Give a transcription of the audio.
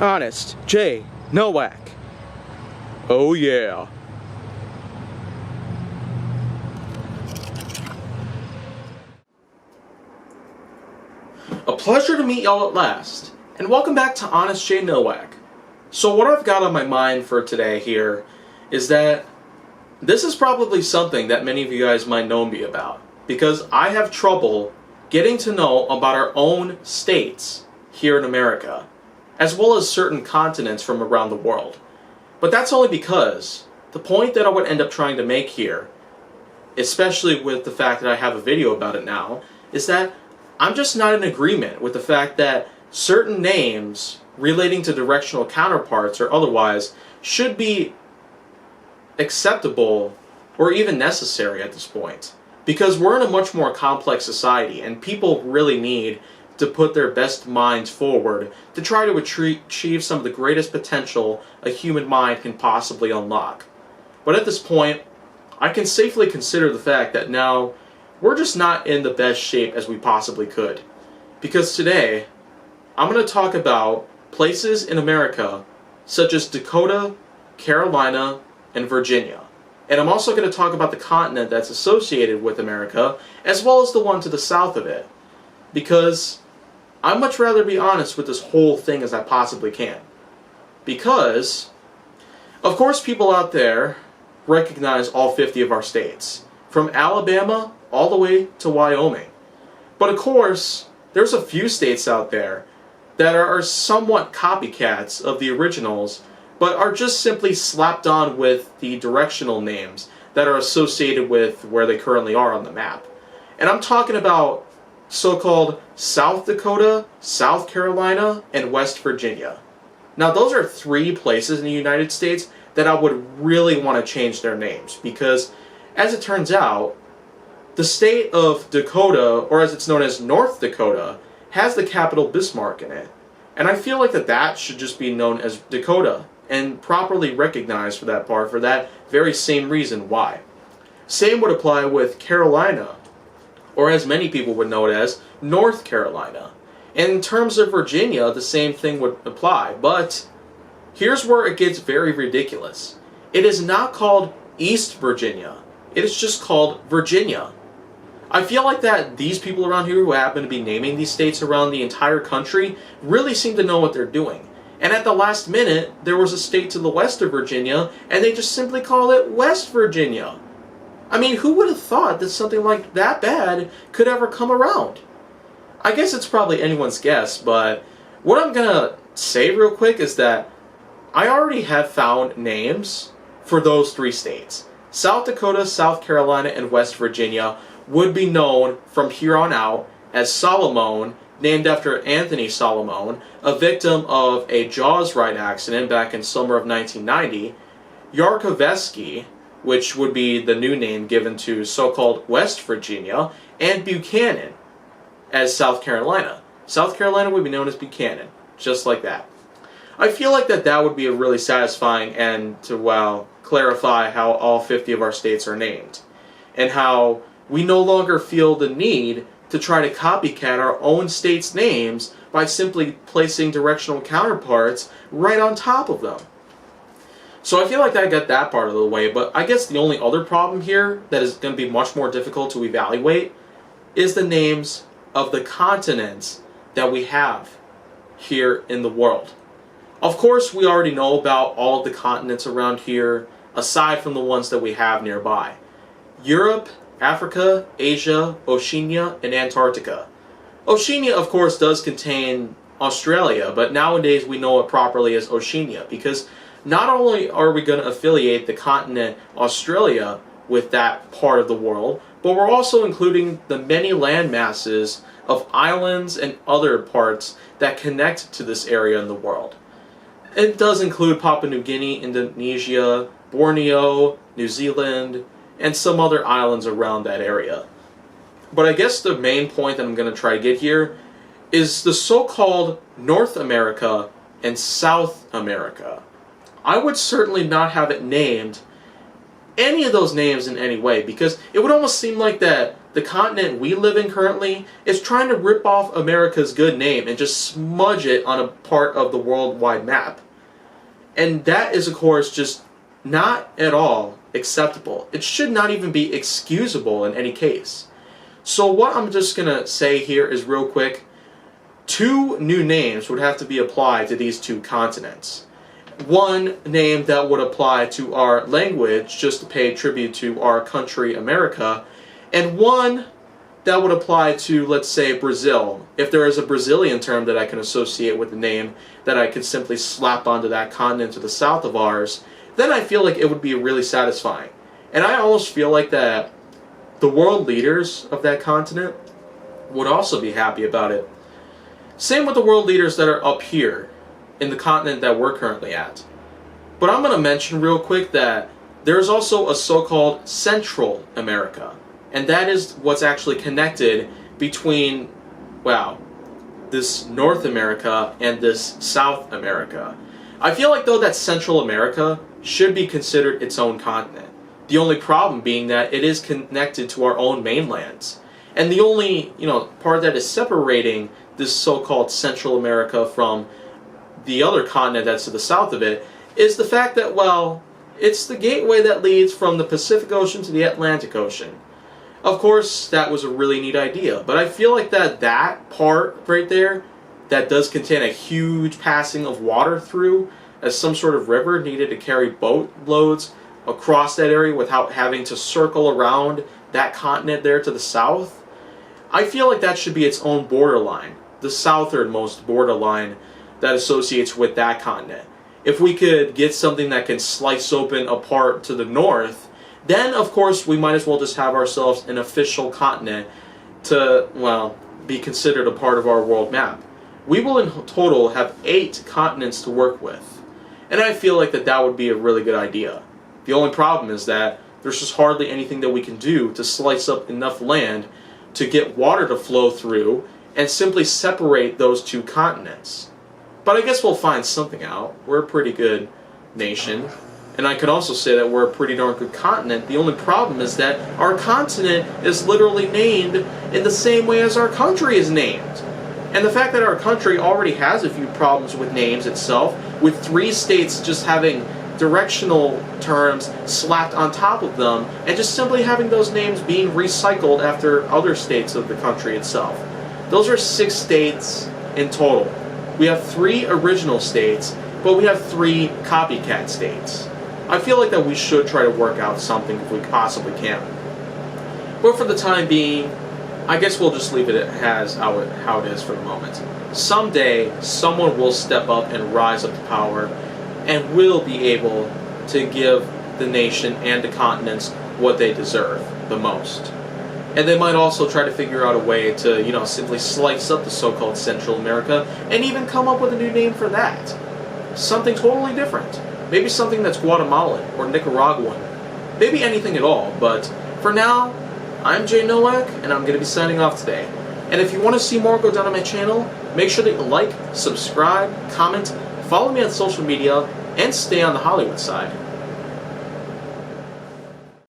Honest J. Nowak. Oh yeah. A pleasure to meet y'all at last, and welcome back to Honest J. Nowak. So what I've got on my mind for today here is that this is probably something that many of you guys might know me about, because I have trouble getting to know about our own states here in America, as well as certain continents from around the world. But that's only because the point that I would end up trying to make here, especially with the fact that I have a video about it now, is that I'm just not in agreement with the fact that certain names relating to directional counterparts or otherwise should be acceptable or even necessary at this point. Because we're in a much more complex society and people really need to put their best minds forward to try to achieve some of the greatest potential a human mind can possibly unlock. But at this point, I can safely consider the fact that now we're just not in the best shape as we possibly could. Because today, I'm going to talk about places in America such as Dakota, Carolina, and Virginia. And I'm also going to talk about the continent that's associated with America, as well as the one to the south of it. Because I'd much rather be honest with this whole thing as I possibly can. Because, of course, people out there recognize all 50 of our states, from Alabama all the way to Wyoming. But of course, there's a few states out there that are somewhat copycats of the originals, but are just simply slapped on with the directional names that are associated with where they currently are on the map. And I'm talking about so-called South Dakota, South Carolina, and West Virginia. Now those are three places in the United States that I would really want to change their names, because as it turns out, the state of Dakota, or as it's known as North Dakota, has the capital Bismarck in it. And I feel like that should just be known as Dakota and properly recognized for that part for that very same reason why. Same would apply with Carolina, or as many people would know it as, North Carolina. And in terms of Virginia, the same thing would apply, but here's where it gets very ridiculous. It is not called East Virginia. It is just called Virginia. I feel like that these people around here who happen to be naming these states around the entire country really seem to know what they're doing. And at the last minute, there was a state to the west of Virginia, and they just simply call it West Virginia. I mean, who would have thought that something like that bad could ever come around? I guess it's probably anyone's guess, but what I'm gonna say real quick is that I already have found names for those three states. South Dakota, South Carolina, and West Virginia would be known from here on out as Solomon, named after Anthony Solomon, a victim of a Jaws ride accident back in summer of 1990, Yarkovetsky, which would be the new name given to so-called West Virginia, and Buchanan as South Carolina. South Carolina would be known as Buchanan, just like that. I feel like that would be a really satisfying end to, well, clarify how all 50 of our states are named, and how we no longer feel the need to try to copycat our own state's names by simply placing directional counterparts right on top of them. So I feel like I got that part of the way, but I guess the only other problem here that is going to be much more difficult to evaluate is the names of the continents that we have here in the world. Of course, we already know about all of the continents around here, aside from the ones that we have nearby. Europe, Africa, Asia, Oceania, and Antarctica. Oceania, of course, does contain Australia, but nowadays we know it properly as Oceania, because not only are we going to affiliate the continent Australia with that part of the world, but we're also including the many land masses of islands and other parts that connect to this area in the world. It does include Papua New Guinea, Indonesia, Borneo, New Zealand, and some other islands around that area. But I guess the main point that I'm going to try to get here is the so-called North America and South America. I would certainly not have it named any of those names in any way, because it would almost seem like that the continent we live in currently is trying to rip off America's good name and just smudge it on a part of the worldwide map. And that is, of course, just not at all acceptable. It should not even be excusable in any case. So what I'm just going to say here is real quick, 2 new names would have to be applied to these 2 continents. One name that would apply to our language, just to pay tribute to our country, America, and one that would apply to, let's say, Brazil. If there is a Brazilian term that I can associate with the name that I could simply slap onto that continent to the south of ours, then I feel like it would be really satisfying. And I almost feel like that the world leaders of that continent would also be happy about it. Same with the world leaders that are up here in the continent that we're currently at. But I'm going to mention real quick that there's also a so-called Central America. And that is what's actually connected between, wow, this North America and this South America. I feel like, though, that Central America should be considered its own continent. The only problem being that it is connected to our own mainlands. And the only, part that is separating this so-called Central America from the other continent that's to the south of it is the fact that, well, it's the gateway that leads from the Pacific Ocean to the Atlantic Ocean. Of course, that was a really neat idea, but I feel like that part right there, that does contain a huge passing of water through as some sort of river needed to carry boat loads across that area without having to circle around that continent there to the south. I feel like that should be its own borderline, the southernmost borderline that associates with that continent. If we could get something that can slice open a part to the north, then of course we might as well just have ourselves an official continent to, well, be considered a part of our world map. We will in total have 8 continents to work with. And I feel like that would be a really good idea. The only problem is that there's just hardly anything that we can do to slice up enough land to get water to flow through and simply separate those 2 continents. But I guess we'll find something out. We're a pretty good nation. And I could also say that we're a pretty darn good continent. The only problem is that our continent is literally named in the same way as our country is named. And the fact that our country already has a few problems with names itself, with 3 states just having directional terms slapped on top of them, and just simply having those names being recycled after other states of the country itself. Those are 6 states in total. We have 3 original states, but we have 3 copycat states. I feel like that we should try to work out something if we possibly can. But for the time being, I guess we'll just leave it as how it is for the moment. Someday, someone will step up and rise up to power and will be able to give the nation and the continents what they deserve the most. And they might also try to figure out a way to, simply slice up the so-called Central America and even come up with a new name for that. Something totally different. Maybe something that's Guatemalan or Nicaraguan. Maybe anything at all, but for now, I'm Jay Nowak, and I'm going to be signing off today. And if you want to see more go down on my channel, make sure that you like, subscribe, comment, follow me on social media, and stay on the Hollywood side.